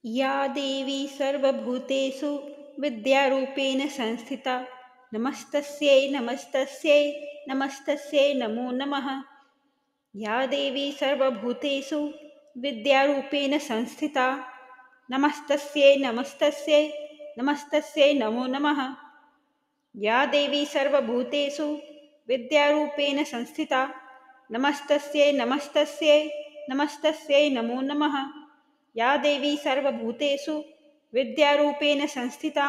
या देवी सर्वभूतेषु विद्यारूपेण संस्थिता नमस्तस्यै नमस्तस्यै नमस्तस्यै नमो नमः। या देवी सर्वभूतेषु विद्यारूपेण संस्थिता नमस्तस्यै नमस्तस्यै नमस्तस्यै नमो नमः। या देवी सर्वभूतेषु विद्यारूपेण संस्थिता नमस्तस्यै नमस्तस्यै नमस्तस्यै नमो नमः। या देवी सर्वभूतेषु विद्यारूपेण संस्थिता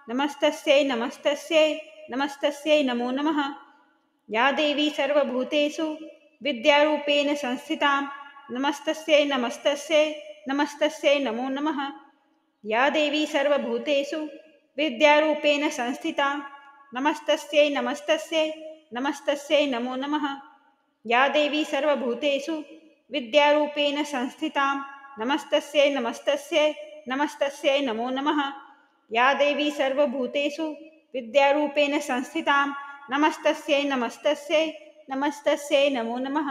नमस्तस्यै नमस्तस्यै नमस्तस्यै नमो नमः। या देवी सर्वभूतेषु विद्यारूपेण संस्थिता नमस्तस्यै नमस्तस्यै नमस्तस्यै नमो नमः। या देवी सर्वभूतेषु विद्यारूपेण संस्थिता नमस्तस्यै नमस्तस्यै नमस्तस्यै नमो नमः। या देवी सर्वभूतेषु विद्यारूपेण संस्थिता नमस्तस्यै नमस्तस्यै नमस्तस्यै नमो नमः। या देवी सर्वभूतेषु विद्यारूपेण संस्थिता नमस्तस्यै नमस्तस्यै नमस्तस्यै नमो नमः।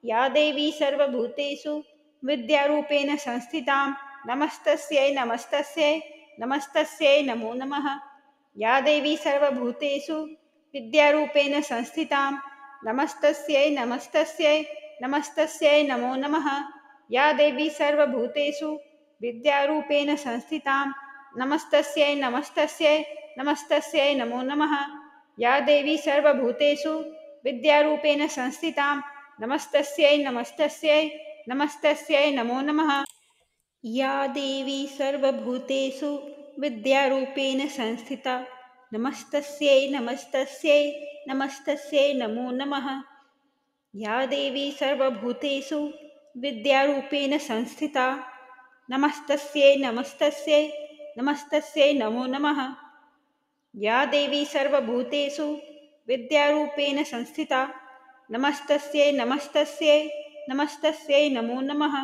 या देवी सर्वभूतेषु विद्यारूपेण संस्थिता नमस्तस्यै नमस्तस्यै नमस्तस्यै नमो नमः। या देवी सर्वभूतेषु विद्यारूपेण संस्थिता नमस्तस्यै नमस्तस्यै नमस्तस्यै नमो नमः। या देवी सर्वभूतेषु विद्यारूपेण संस्थिता नमस्तस्यै नमस्तस्यै नमस्तस्यै नमो नमः। या देवी सर्वभूतेषु विद्यारूपेण संस्थिता नमस्तस्यै नमस्तस्यै नमस्तस्यै नमो नमः। या देवी सर्वभूतेषु विद्यारूपेण संस्थिता नमस्तस्यै नमस्तस्यै नमस्तस्यै नमो नमः। या देवी सर्वभूतेषु विद्यारूपेण संस्थिता नमस्तस्यै नमस्तस्यै नमस्तस्यै नमो नमः। या देवी सर्वभूतेषु विद्यारूपेण संस्थिता नमस्तस्यै नमस्तस्यै नमस्तस्यै नमो नमः।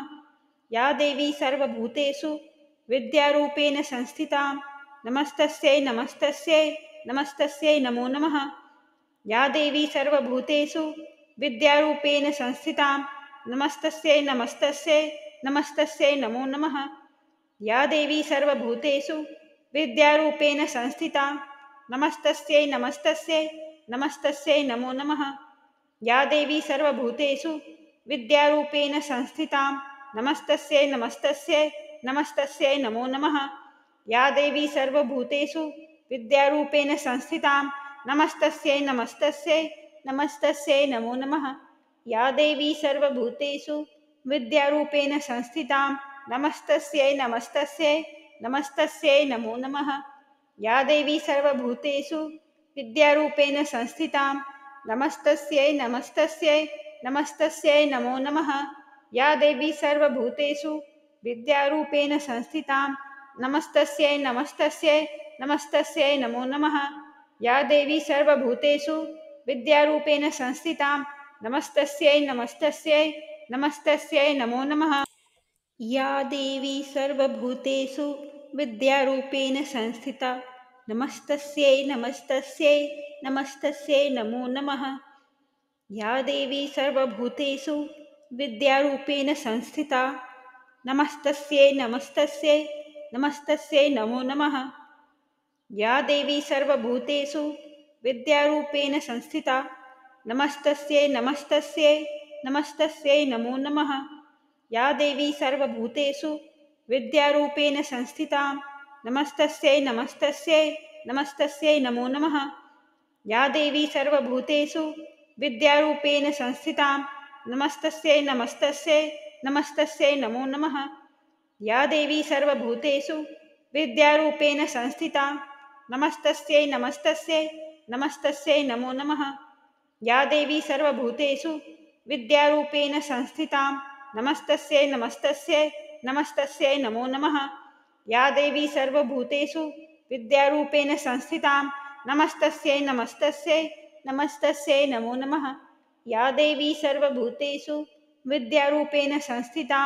या देवी सर्वभूतेषु विद्यारूपेण संस्थिता नमस्तस्यै नमस्तस्यै नमस्तस्यै नमो नमः। या देवी सर्वभूतेषु विद्यारूपेण संस्थिता नमस्तस्यै नमस्तस्यै नमस्तस्यै नमो नमः। या देवी सर्वभूतेषु विद्यारूपेण संस्थिता नमस्तस्यै नमस्तस्यै नमस्तस्यै नमो नमः। या देवी सर्वभूतेषु विद्यारूपेण संस्थिता नमस्तस्यै नमस्तस्यै नमस्तस्यै नमो नमः। या देवी सर्वभूतेषु विद्यारूपेण संस्थिता नमस्तस्यै नमस्तस्यै नमस्तस्यै नमो नमः। या देवी सर्वभूतेषु विद्यारूपेण संस्थिता नमस्तस्यै नमस्तस्यै नमस्तस्यै नमो नमः। या देवी सर्वभूतेषु विद्यारूपेण संस्थिता नमस्तस्यै नमस्तस्यै नमस्तस्यै नमो नमः। या देवी सर्वभूतेषु विद्यारूपेण संस्थिता नमस्तस्यै नमस्तस्यै नमस्तस्यै नमो नमः। या देवी सर्वभूतेषु विद्यारूपेण संस्थिता नमस्तस्यै नमस्तस्यै नमस्तस्यै नमो नमः। या देवी सर्वभूतेषु विद्यारूपेण संस्थिता नमस्तस्यै नमस्तस्यै नमस्तस्यै नमो नमः। या देवी सर्वभूतेषु विद्यारूपेण संस्थिता नमस्तस्यै नमस्तस्यै नमस्तस्यै नमो नमः। या देवी सर्वभूतेषु विद्यारूपेण संस्थिता नमस्तस्यै नमस्तस्यै नमस्तस्यै नमो नमः। या देवी सर्वभूतेषु विद्यारूपेण संस्थिता नमस्तस्यै नमस्तस्यै नमस्तस्यै नमो नमः। या देवी सर्वभूतेषु विद्यारूपेण संस्थिता नमस्तस्यै नमस्तस्यै नमस्तस्यै नमो नमः। या देवी सर्वभूतेषु विद्यारूपेण संस्थिता नमस्तस्यै नमस्तस्यै नमस्तस्यै नमो नमः। या देवी सर्वभूतेषु विद्यारूपेण संस्थिता नमस्तस्यै नमस्तस्यै नमस्तस्यै नमो नमः। या देवी सर्वभूतेषु विद्यारूपेण संस्थिता नमस्तस्यै नमस्तस्यै नमस्तस्यै नमो नमः। या देवी सर्वभूतेषु विद्यारूपेण संस्थिता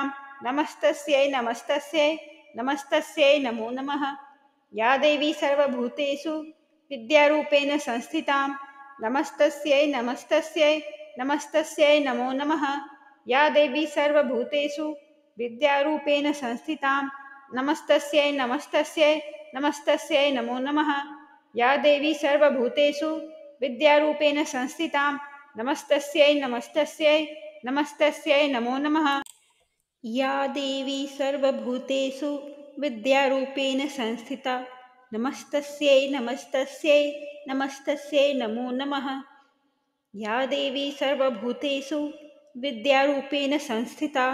नमस्तस्यै नमस्तस्यै नमस्तस्यै नमो नमः। या देवी सर्वभूतेषु विद्यारूपेण संस्थिता नमस्तस्यै नमस्तस्यै नमस्तस्यै नमो नमः। या देवी सर्वभूतेषु विद्यारूपेण संस्थिता नमस्तस्यै नमस्तस्यै नमस्तस्यै नमो नमः। या देवी सर्वभूतेषु विद्यारूपेण संस्थितां नमस्तस्यै नमस्तस्यै नमस्तस्यै नमो नमः। या देवी सर्वभूतेषु विद्यारूपेण संस्थिता नमस्तस्यै नमस्तस्यै नमस्तस्यै नमो नमः। या देवी सर्वभूतेषु विद्यारूपेण संस्थिता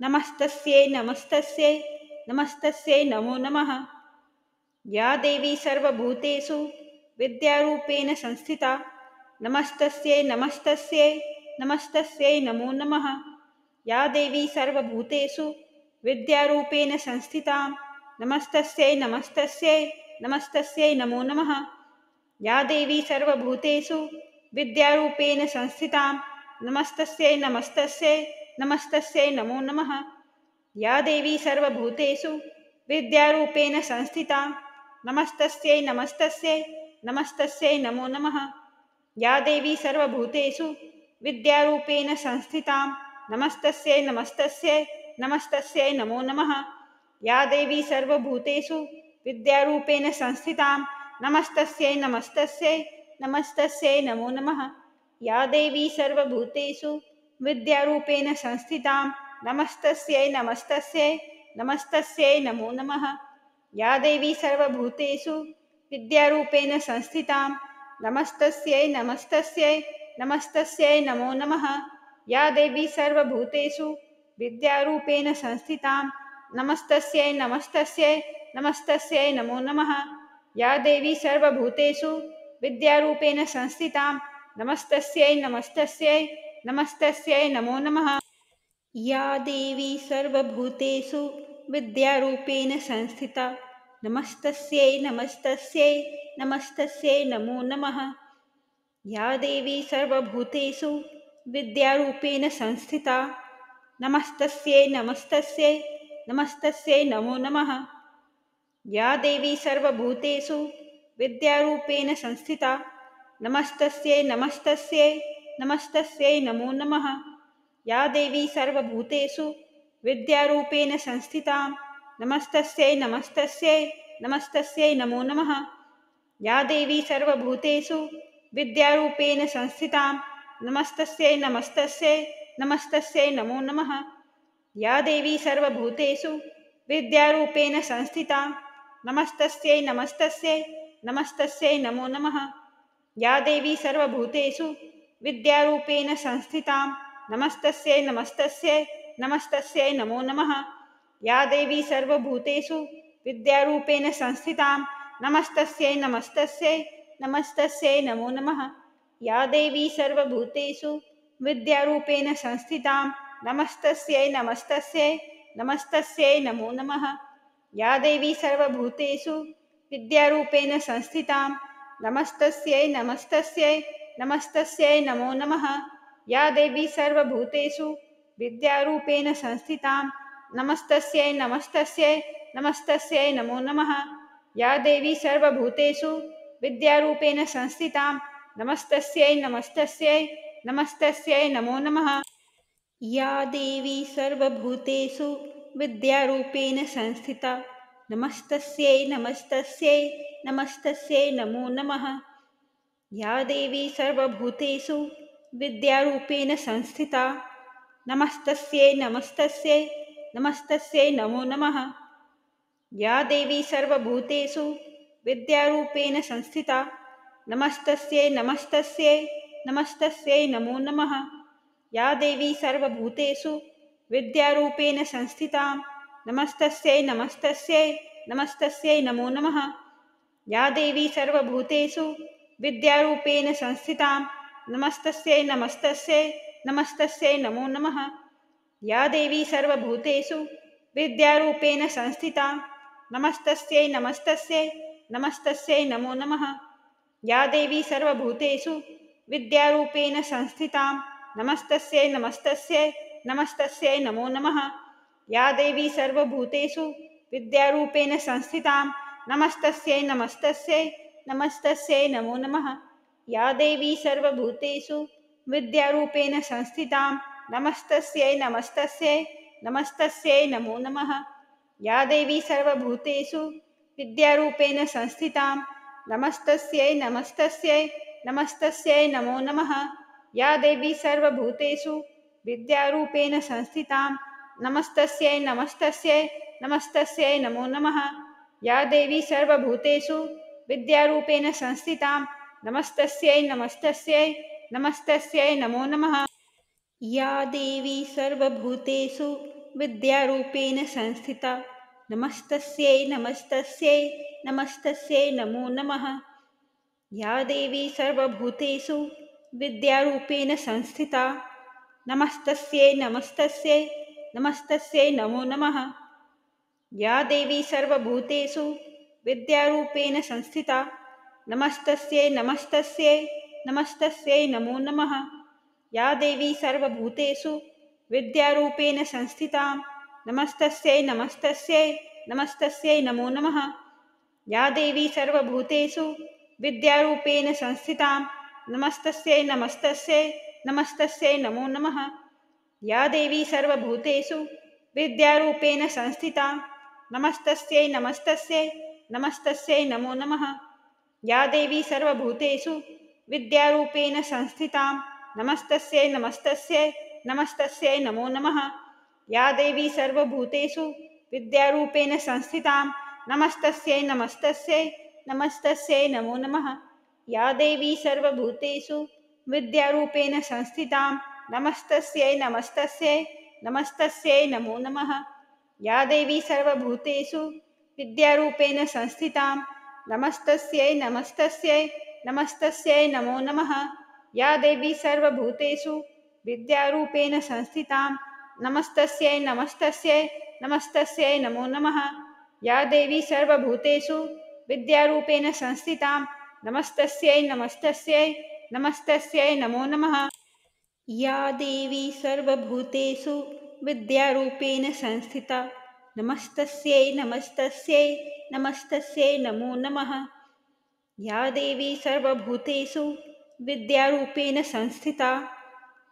नमस्तस्यै नमस्तस्यै नमस्तस्यै नमो नमः। या देवी सर्वभूतेषु विद्यारूपेण संस्थिता नमस्तस्यै नमस्तस्यै नमस्तस्यै नमो नमः। या देवी सर्वभूतेषु विद्यारूपेण संस्थिता नमस्तस्यै नमस्तस्यै नमस्तस्यै नमो नमः। या देवी सर्वभूतेषु विद्यारूपेण संस्थिता नमस्तस्यै नमस्तस्यै नमस्तस्यै नमो नमः। या देवी सर्वभूतेषु विद्यारूपेण संस्थिता नमस्तस्यै नमस्तस्यै नमस्तस्यै नमो नमः। या देवी सर्वभूतेषु विद्यारूपेण संस्थिता नमस्तस्यै नमस्तस्यै नमस्तस्यै नमो नमः। या देवी सर्वभूतेषु विद्यारूपेण संस्थिता नमस्तस्यै नमस्तस्यै नमस्तस्यै नमो नमः। या देवी सर्वभूतेषु विद्यारूपेण संस्थिता नमस्तस्यै नमस्तस्यै नमस्तस्यै नमो नमः। या देवी सर्वभूतेषु विद्यारूपेण संस्थिता नमस्तस्यै नमस्तस्यै नमस्तस्यै नमो नमः। या देवी सर्वभूतेषु विद्यारूपेण संस्थिता नमस्तस्यै नमस्तस्यै नमस्तस्यै नमो नमः। या देवी सर्वभूतेषु विद्यारूपेण संस्थिता नमस्तस्यै नमस्तस्यै नमस्तस्यै नमो नमः। या देवी सर्वभूतेषु विद्यारूपेण संस्थिता नमस्तस्यै नमस्तस्यै नमस्तस्यै नमो नमः। या देवी सर्वभूतेषु विद्यारूपेण संस्थिता नमस्तस्यै नमस्तस्यै नमस्तस्यै नमो नमः। या देवी सर्वभूतेषु विद्यारूपेण संस्थिता नमस्तस्यै नमस्तस्यै नमस्तस्यै नमो नमः। या देवी सर्वभूतेषु विद्यारूपेण संस्थिता नमस्तस्यै नमस्तस्यै नमस्तस्यै नमो नमः। या देवी सर्वभूतेषु विद्यारूपेण संस्थिता नमस्तस्यै नमस्तस्यै नमस्तस्यै नमो नमः। या देवी सर्वभूतेषु विद्यारूपेण संस्थिता नमस्तस्यै नमस्तस्यै नमस्तस्यै नमो नमः। या देवी सर्वभूतेषु विद्यारूपेण संस्थिता नमस्तस्यै नमस्तस्यै नमस्तस्यै नमो नमः। या देवी सर्वभूतेषु विद्यारूपेण संस्थिता नमस्तस्यै नमस्तस्यै नमस्तस्यै नमो नमः। या देवी सर्वभूतेषु विद्यारूपेण संस्थिता नमस्तस्यै नमस्तस्यै नमस्तस्यै नमो नमः। या देवी सर्वभूतेषु विद्यारूपेण संस्थिता नमस्तस्यै नमस्तस्यै नमस्तस्यै नमो नमः। या देवी सर्वभूतेषु विद्यारूपेण संस्थिता नमस्तस्यै नमस्तस्यै नमस्तस्यै नमो नमः। या देवी सर्वभूतेषु विद्यारूपेण संस्थिता नमस्तस्यै नमस्तस्यै नमस्तस्यै नमो नमः। या देवी सर्वभूतेषु विद्यारूपेण संस्थिता नमस्तस्यै नमस्तस्यै नमस्तस्यै नमो नमः। या देवी सर्वभूतेषु विद्यारूपेण संस्थिता नमस्तस्यै नमस्तस्यै नमस्तस्यै नमो नमः। या देवी सर्वभूतेषु विद्यारूपेण संस्थिता नमस्तस्यै नमस्तस्यै नमस्तस्यै नमो नमः। या देवी सर्वभूतेषु विद्यारूपेण संस्थिता नमस्तस्यै नमस्तस्यै नमस्तस्यै नमो नमः। या देवी सर्वभूतेषु विद्यारूपेण संस्थिता नमस्तस्यै नमस्तस्यै नमस्तस्यै नमो नमः। या देवी सर्वभूतेषु विद्यारूपेण संस्थिता नमस्तस्यै नमस्तस्यै नमस्तस्यै नमो नमः। या देवी सर्वभूतेषु विद्यारूपेण संस्थिता नमस्तस्यै नमस्तस्यै नमस्तस्यै नमो नमः। या देवी सर्वभूतेषु विद्यारूपेण संस्थिता नमस्तस्यै नमस्तस्यै नमस्तस्यै नमो नमः। या देवी सर्वभूतेषु विद्यारूपेण संस्थिता नमस्तस्यै नमस्तस्यै नमस्तस्यै नमो नमः। या देवी सर्वभूतेषु विद्यारूपेण संस्थितां नमस्तस्यै नमस्तस्यै नमस्तस्यै नमो नमः। या देवी सर्वभूतेषु विद्यारूपेण संस्थितां नमस्तस्यै नमस्तस्यै नमस्तस्यै नमो नमः। या देवी सर्वभूतेषु विद्यारूपेण संस्थितां नमस्तस्यै नमस्तस्यै नमस्तस्यै नमो नमः। या देवी सर्वभूतेषु विद्यारूपेण संस्थिता नमस्तस्यै नमस्तस्यै नमस्तस्यै नमो नमः। या देवी सर्वभूतेषु विद्यारूपेण संस्थिता नमस्तस्यै नमस्तस्यै नमस्तस्यै नमो नमः। या देवी सर्वभूतेषु विद्यारूपेण संस्थिता नमस्तस्यै नमस्तस्यै नमस्तस्यै नमो नमः। या देवी सर्वभूतेषु विद्यारूपेण संस्थितां नमस्तस्यै नमस्तस्यै नमस्तस्यै नमो नमः। या देवी सर्वभूतेषु विद्यारूपेण संस्थितां नमस्तस्यै नमस्तस्यै नमस्तस्यै नमो नमः। या देवी सर्वभूतेषु विद्यारूपेण संस्थितां नमस्तस्यै नमस्तस्यै नमस्तस्यै नमो नमः। या देवी सर्वभूतेषु विद्यारूपेण संस्थितां नमस्तस्यै नमस्तस्यै नमस्तस्यै नमो नमः। या देवी सर्वभूतेषु विद्यारूपेण संस्थितां नमस्तस्यै नमस्तस्यै नमस्तस्यै नमो नमः। या देवी सर्वभूतेषु विद्यारूपेण संस्थितां नमस्तस्यै नमस्तस्यै नमस्तस्यै नमो नमः। या देवी सर्वभूतेषु विद्यारूपेण संस्थितां नमस्तस्यै नमस्तस्यै नमस्तस्यै नमो नमः। या देवी सर्वभूतेषु विद्यारूपेण संस्थितां नमस्तस्यै नमस्तस्यै नमस्तस्यै नमो नमः। या देवी सर्वभूतेषु विद्यारूपेण संस्थितां नमस्तस्यै नमस्तस्यै नमस्तस्यै नमो नमः। या देवी सर्वभूतेषु विद्यारूपेण संस्थिता नमस्तस्यै नमस्तस्यै नमस्तस्यै नमो नमः। या देवी सर्वभूतेषु विद्यारूपेण संस्थिता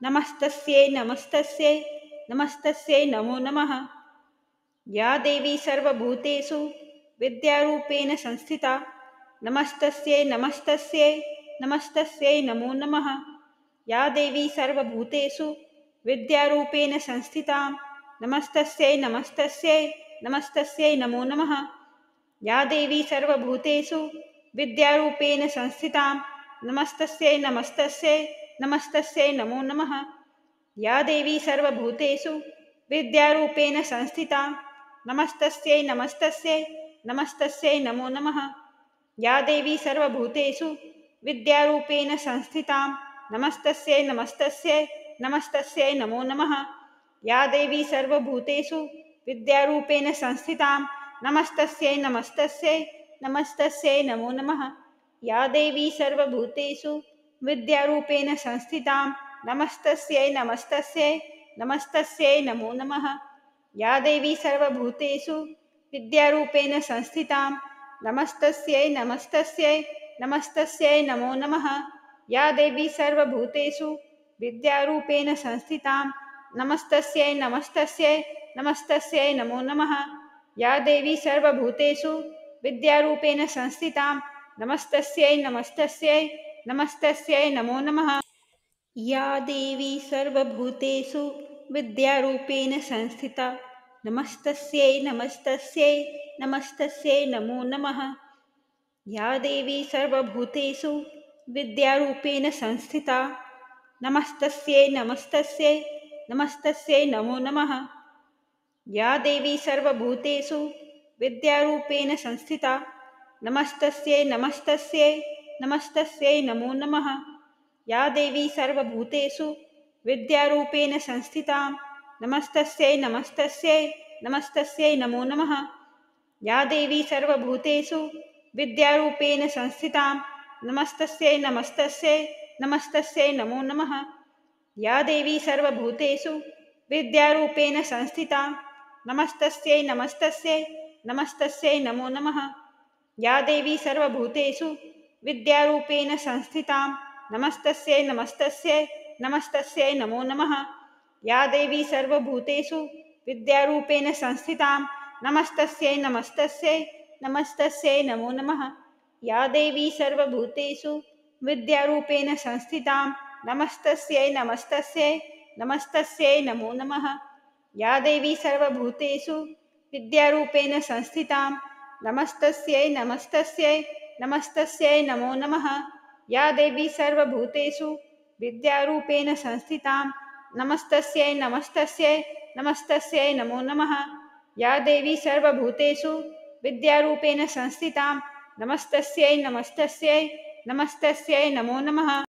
नमस्तस्यै नमस्तस्यै नमस्तस्यै नमो नमः। या देवी सर्वभूतेषु विद्यारूपेण संस्थिता नमस्तस्यै नमस्तस्यै नमस्तस्यै नमो नमः। या देवी सर्वभूतेषु विद्यारूपेण संस्थितां नमस्तस्यै नमस्तस्यै नमस्तस्यै नमो नमः। या देवी सर्वभूतेषु विद्यारूपेण संस्थितां नमस्तस्यै नमस्तस्यै नमस्तस्यै नमो नमः। या देवी सर्वभूतेषु विद्यारूपेण संस्थितां नमस्तस्यै नमस्तस्यै नमस्तस्यै नमो नमः। या देवी सर्वभूतेषु विद्यारूपेण संस्थितां नमस्तस्यै नमस्तस्यै नमस्तस्यै नमो नमः। या देवी सर्वभूतेषु विद्यारूपेण संस्थितां नमस्तस्यै नमस्तस्यै नमस्तस्यै नमो नमः। या देवी सर्वभूतेषु विद्यारूपेण संस्थितां नमस्तस्यै नमस्तस्यै नमस्तस्यै नमो नमः। या देवी सर्वभूतेषु विद्यारूपेण संस्थितां नमस्तस्यै नमस्तस्यै नमस्तस्यै नमो नमः। या देवी सर्वभूतेषु विद्यारूपेण संस्थितां नमस्तस्यै नमस्तस्यै नमस्तस्यै नमो नमः। या देवी सर्वभूतेषु विद्यारूपेण संस्थितां नमस्तस्यै नमस्तस्यै नमस्तस्यै नमो नमः। या देवी सर्वभूतेषु विद्यारूपेण संस्थिता नमस्तस्यै नमस्तस्यै नमस्तस्यै नमो नमः। या देवी सर्वभूतेषु विद्यारूपेण संस्थिता नमस्तस्यै नमस्तस्यै नमस्तस्यै नमो नमः। या देवी सर्वभूतेषु विद्यारूपेण संस्थिता नमस्तस्यै नमस्तस्यै नमस्तस्यै नमो नमः। या देवी सर्वभूतेषु विद्यारूपेण संस्थितां नमस्तस्यै नमस्तस्यै नमस्तस्यै नमो नमः। या देवी सर्वभूतेषु विद्यारूपेण संस्थितां नमस्तस्यै नमस्तस्यै नमस्तस्यै नमो नमः। या देवी सर्वभूतेषु विद्यारूपेण संस्थितां नमस्तस्यै नमस्तस्यै नमस्तस्यै नमो नमः। या देवी सर्वभूतेषु विद्यारूपेण संस्थितां नमस्तस्यै नमस्तस्यै नमस्तस्यै नमो नमः। या देवी सर्वभूतेषु विद्यारूपेण संस्थितां नमस्तस्यै नमस्तस्यै नमस्तस्यै नमो नमः। या देवी सर्वभूतेषु विद्यारूपेण संस्थितां नमस्तस्यै नमस्तस्यै नमस्तस्यै नमो नमः। या देवी सर्वभूतेषु विद्यारूपेण संस्थितां नमस्तस्यै नमस्तस्यै नमस्तस्यै नमो नमः। या देवी सर्वभूतेषु विद्यारूपेण संस्थितां नमस्तस्यै नमस्तस्यै नमस्तस्यै नमो नमः। या देवी सर्वभूतेषु विद्यारूपेण संस्थितां नमस्तस्यै नमस्तस्यै नमस्तस्यै नमो नमः।